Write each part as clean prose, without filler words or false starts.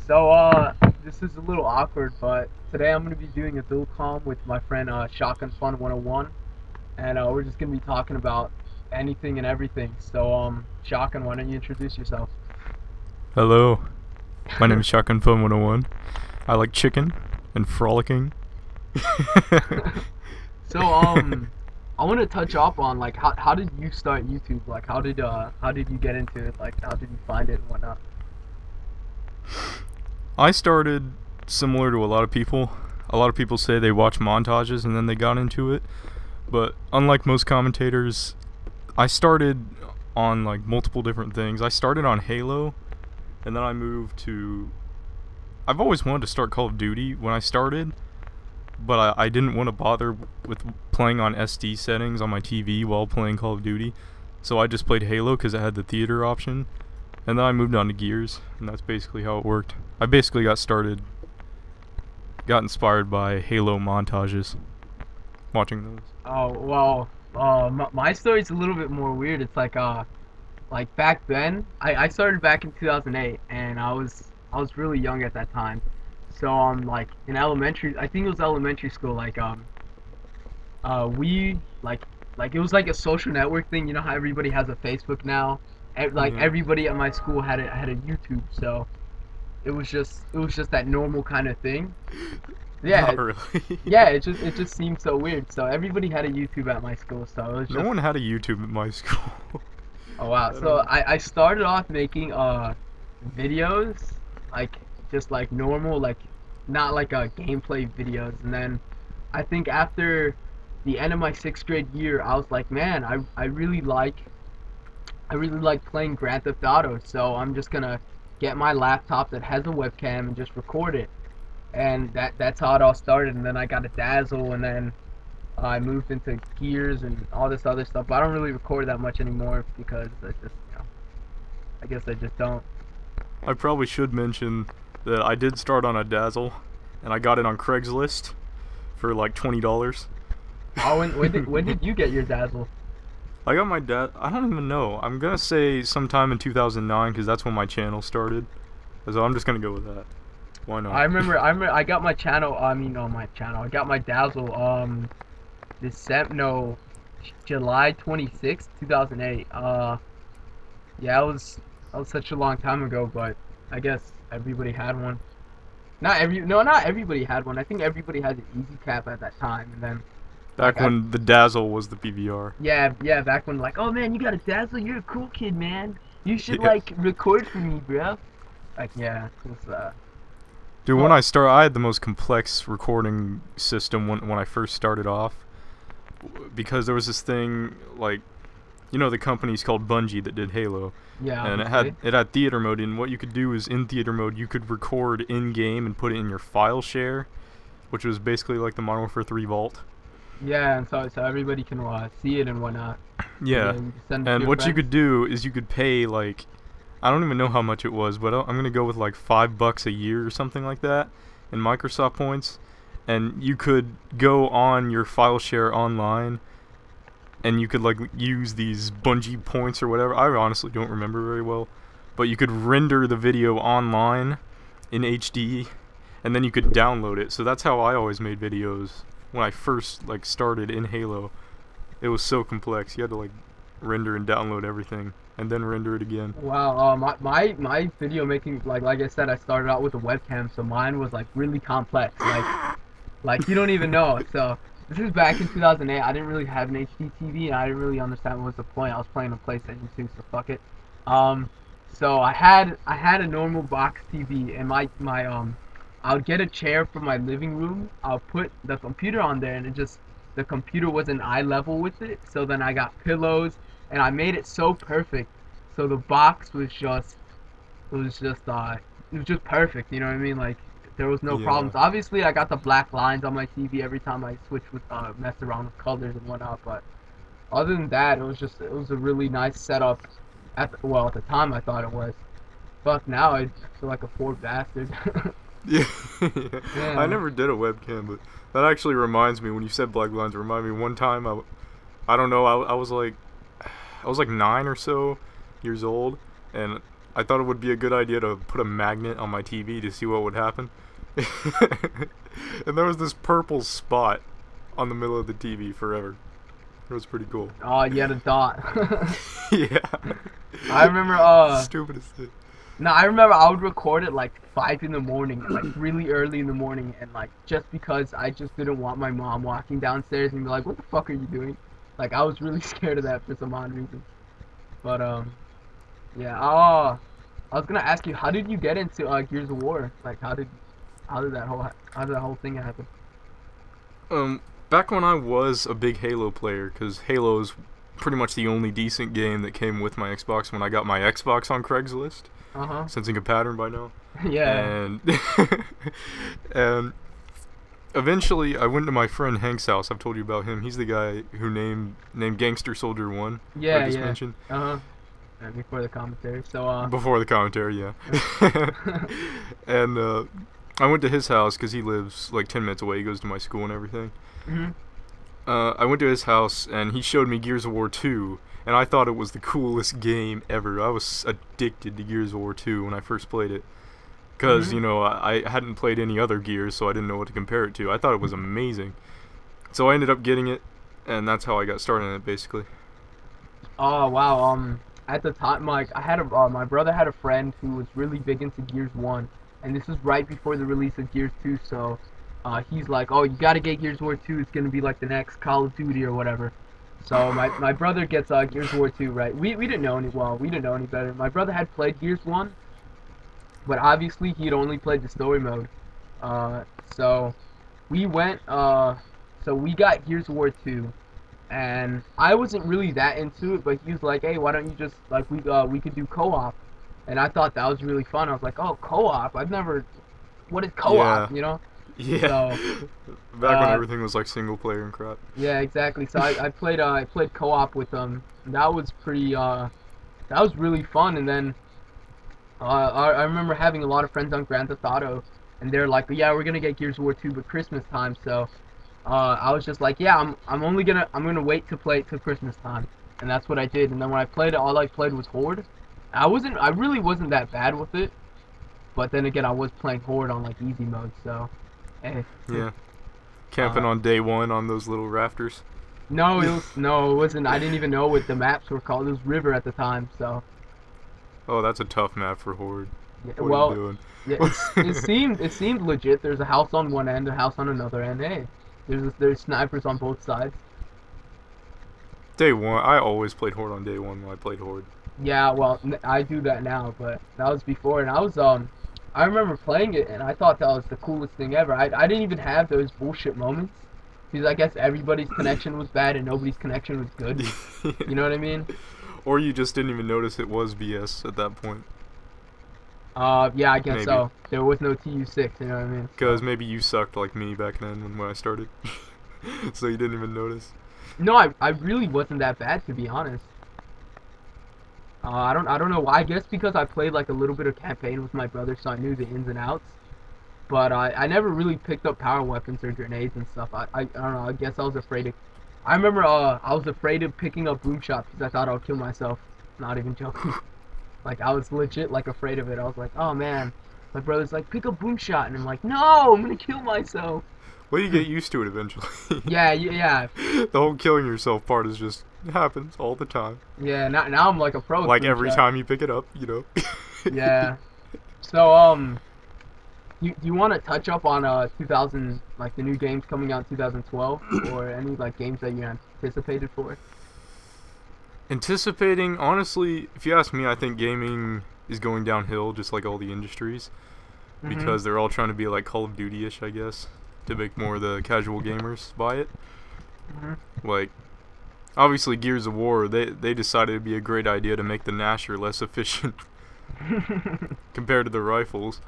This is a little awkward, but today I'm gonna be doing a dual comm with my friend Shotgun Fun 101, and we're just gonna be talking about anything and everything. Shotgun, why don't you introduce yourself? Hello, my name is Shotgun Phone 101. I like chicken and frolicking. so um, I want to touch up on like how did you start YouTube? Like how did you get into it? Like how did you find it and whatnot? I started similar to a lot of people. A lot of people say they watch montages and then they got into it. But unlike most commentators, I started on like multiple different things. I started on Halo, and then I moved to... I've always wanted to start Call of Duty when I started, but I didn't want to bother with playing on SD settings on my TV while playing Call of Duty. So I just played Halo because it had the theater option. And then I moved on to Gears, and that's basically how it worked. I basically got inspired by Halo montages, watching those. Oh well, my story's a little bit more weird. It's like back then, I started back in 2008, and I was really young at that time. Like in elementary, I think it was elementary school. We like it was like a social network thing. You know how everybody has a Facebook now. Like Yeah. everybody at my school had a YouTube, so it was just that normal kind of thing. Yeah, Not really. yeah. It just seemed so weird. So everybody had a YouTube at my school, so it was No just. one had a YouTube at my school. Oh wow. I don't So know. I started off making videos, like just like normal, like not like gameplay videos, and then I think after the end of my sixth grade year, I was like, man, I really like playing Grand Theft Auto, so I'm just gonna get my laptop that has a webcam and just record it. And that's how it all started. And then I got a Dazzle, and then I moved into Gears and all this other stuff. But I don't really record that much anymore because I guess I just don't. I probably should mention that I did start on a Dazzle, and I got it on Craigslist for like $20. Oh, when did you get your Dazzle? I got my dad. I don't even know. I'm gonna say sometime in 2009 because that's when my channel started. So I'm just gonna go with that. Why not? I remember I got my channel. I mean, on my channel. I got my Dazzle. December no, July 26th, 2008. Yeah, that was such a long time ago, but I guess everybody had one. Not everybody had one. I think everybody had the Easy Cap at that time, and then like Back when the Dazzle was the PVR. yeah, back when like, oh man, you got a Dazzle, you're a cool kid, man. You should Yeah. like record for me, bro. Like yeah, it's Dude, when well, I had the most complex recording system when I first started off, because there was this thing like, the company's called Bungie that did Halo, yeah, and obviously. it had theater mode. And what you could do is in theater mode you could record in game and put it in your file share, which was basically like the Modern Warfare 3 vault. Yeah, and so everybody can see it and whatnot. And Yeah, then you send it to and your what you friends. could do is you could pay like, I don't even know how much it was, but I'm gonna go with like $5 a year or something like that in Microsoft points, and you could go on your file share online, and you could like use these Bungie points or whatever. I honestly don't remember very well, but you could render the video online in HD, and then you could download it. So that's how I always made videos when I first like started in Halo. It was so complex. You had to like render and download everything, and then render it again. Wow, my video making, like I said, I started out with a webcam, so mine was like really complex, like you don't even know. So this is back in 2008. I didn't really have an HD TV, and I didn't really understand what was the point. I was playing on PlayStation 2, so fuck it. Um, so I had a normal box TV, and I would get a chair from my living room. I'll put the computer on there, and the computer was in eye level with it. So then I got pillows, and I made it so perfect. So the box was just perfect. You know what I mean? Like there was no Yeah. problems. Obviously, I got the black lines on my TV every time I switched with messed around with colors and whatnot. But other than that, it was a really nice setup. At the time I thought it was. Fuck, now I feel like a poor bastard. Yeah. I Yeah. never did a webcam, but that actually reminds me, when you said black lines, it reminded me one time I don't know, I was like 9 or so years old, and I thought it would be a good idea to put a magnet on my TV to see what would happen. And there was this purple spot on the middle of the TV forever. It was pretty cool. Oh, you had a dot. Yeah. I remember, Stupidest thing. no, I remember I would record it like 5 in the morning, like really early in the morning, and like just because I just didn't want my mom walking downstairs and be like, "What the fuck are you doing?" Like I was really scared of that for some odd reason. But yeah. Oh, I was gonna ask you, how did you get into Gears of War? Like how did that whole thing happen? Back when I was a big Halo player, because Halo is pretty much the only decent game that came with my Xbox when I got my Xbox on Craigslist. Sensing a pattern by now. Yeah. And and eventually I went to my friend Hank's house. I've told you about him. He's the guy who named Gangster Soldier 1. Yeah, I just yeah. mentioned. Before the commentary. So Before the commentary, yeah. And I went to his house because he lives like 10 minutes away. He goes to my school and everything. I went to his house and he showed me Gears of War 2, and I thought it was the coolest game ever. I was addicted to Gears of War 2 when I first played it, because you know I hadn't played any other Gears, so I didn't know what to compare it to. I thought it was amazing, so I ended up getting it, and that's how I got started in it, basically. Oh wow. At the time, like I had my brother had a friend who was really big into Gears 1, and this was right before the release of Gears 2. So he's like, "Oh, you gotta get Gears of War 2. It's gonna be like the next Call of Duty or whatever." So my brother gets Gears of War 2, right? We didn't know we didn't know any better. My brother had played Gears 1, but obviously he'd only played the story mode. So we went so we got Gears of War 2, and I wasn't really that into it, but he was like, "Hey, why don't you just like we could do co-op?" And I thought that was really fun. I was like, "Oh, co-op? What is co-op?" Yeah. You know? Yeah. So, back when everything was like single player and crap. Yeah, exactly. So I played co-op with them. And that was that was really fun. And then I remember having a lot of friends on Grand Theft Auto, and they're like, "Yeah, we're gonna get Gears of War 2, but Christmas time." So I was just like, "Yeah, I'm gonna wait to play it till Christmas time," and that's what I did. And then when I played it, all I played was Horde. I really wasn't that bad with it, but then again, I was playing Horde on like easy mode, so. Hey. Yeah. Camping on day one on those little rafters. No, it wasn't. I didn't even know what the maps were called. It was River at the time, so. Oh, that's a tough map for Horde. Yeah, what well, are you doing? Yeah, it seemed legit. There's a house on one end, a house on another end. Hey, there's snipers on both sides. Day one, I always played Horde on day one when I played Horde. Yeah, well, I do that now, but that was before, and I remember playing it, and I thought that was the coolest thing ever. I didn't even have those bullshit moments, because I guess everybody's connection was bad and nobody's connection was good. You know what I mean? Or you just didn't even notice it was BS at that point. Yeah, I guess Maybe. so. There was no TU6, you know what I mean? Because maybe you sucked like me back then when I started. So you didn't even notice. No, I really wasn't that bad, to be honest. I don't know why. I guess because I played like a little bit of campaign with my brother, so I knew the ins and outs. But I never really picked up power weapons or grenades and stuff. I don't know. I guess I was afraid of. I remember I was afraid of picking up boom shots because I thought I would kill myself. Not even joking. Like I was legit like afraid of it. I was like, oh man. My brother's like, pick up boom shot, and I'm like, no, I'm gonna kill myself. Well, you get used to it eventually. Yeah. The whole killing yourself part is just happens all the time. Yeah. Now I'm like a pro. Like every time you pick it up, you know. Yeah. So you want to touch up on 2000, like the new games coming out in 2012, or any like games that you anticipated for? Anticipating, honestly, if you ask me, I think gaming is going downhill, just like all the industries, because they're all trying to be like Call of Duty-ish, I guess, to make more of the casual gamers buy it. Like, obviously, Gears of War, they decided it'd be a great idea to make the Gnasher less efficient compared to the rifles.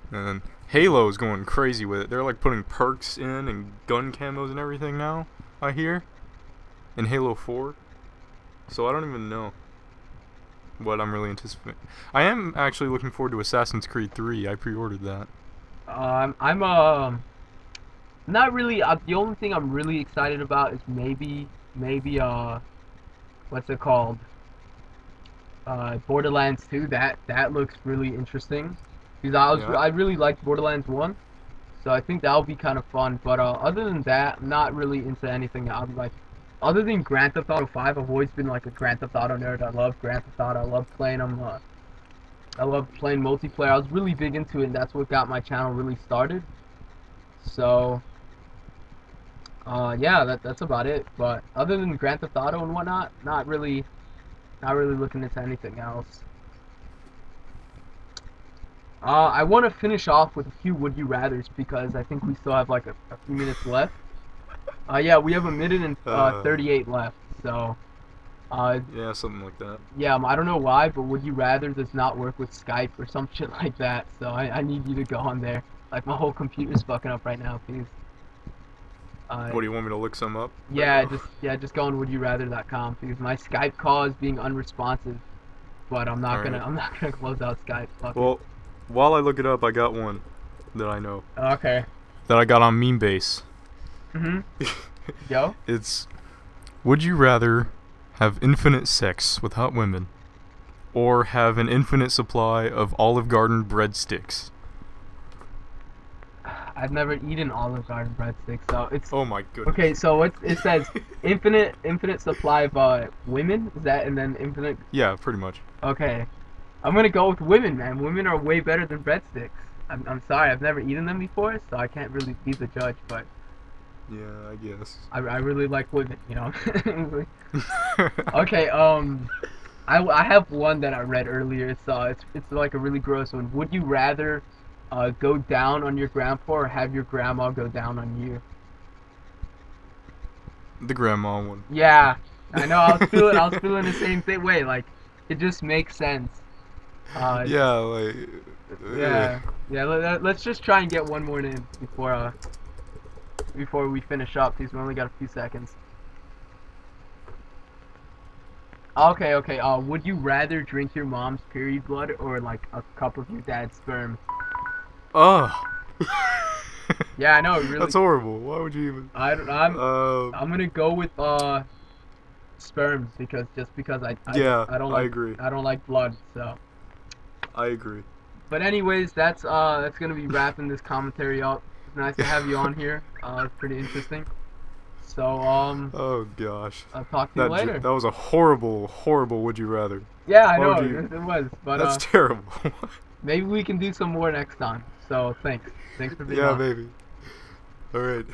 And Halo's going crazy with it. They're like putting perks in and gun camos and everything now, I hear, in Halo 4. So I don't even know what I'm really anticipating. I am actually looking forward to Assassin's Creed 3. I pre-ordered that. I'm not really. The only thing I'm really excited about is maybe what's it called? Borderlands 2. That looks really interesting. Because Yeah. I really liked Borderlands 1, so I think that'll be kind of fun. But other than that, I'm not really into anything. I'm like, other than Grand Theft Auto 5, I've always been like a Grand Theft Auto nerd. I love Grand Theft Auto. I love playing them. I love playing multiplayer. I was really big into it, and that's what got my channel really started. So, yeah, that's about it. But other than Grand Theft Auto and whatnot, not really looking into anything else. I want to finish off with a few Would You Rathers because I think we still have like a few minutes left. Yeah, we have a minute and Uh, 38 left. So, uh, yeah, something like that. yeah, I don't know why, but Would You Rather does not work with Skype or some shit like that. So I need you to go on there. Like my whole computer's fucking up right now, please. What do you want me to look some up right Yeah, now? just go on wouldyourrather.com because my Skype call is being unresponsive. But All right. I'm not gonna close out Skype. Fuck it. Well, while I look it up, I got one that I know Okay. that I got on Meme Base. Mhm. Yo. It's, would you rather have infinite sex with hot women or have an infinite supply of Olive Garden breadsticks? I've never eaten Olive Garden breadsticks, so it's Oh my goodness. okay. So it says infinite supply of women. Is that and then infinite? Yeah, pretty much. Okay, I'm gonna go with women, man. Women are way better than breadsticks. I'm sorry, I've never eaten them before, so I can't really be the judge. But Yeah, I guess. I really like women, you know. Okay, I have one that I read earlier. It's like a really gross one. Would you rather go down on your grandpa or have your grandma go down on you? The grandma one. Yeah, I know. I was feeling the same thing. Way like, it just makes sense. Uh, Yeah, like. yeah, yeah. Let's just try and get one more in before we finish up, because we only got a few seconds. Okay, okay. Would you rather drink your mom's period blood or like a cup of your dad's sperm? Ugh. Yeah, I know. Really, That's horrible. Why would you even? I don't. I'm Um. gonna go with sperm because Yeah, I don't I like agree. I don't like blood. So, I agree. but anyways, that's gonna be wrapping this commentary up. It's nice to have you on here. It's pretty interesting. So Oh gosh. I'll talk to you later. That was a horrible, horrible would you rather. Yeah, I Why know would you? it was, but That's terrible. maybe we can do some more next time. So thanks for being Yeah, on. maybe. All right.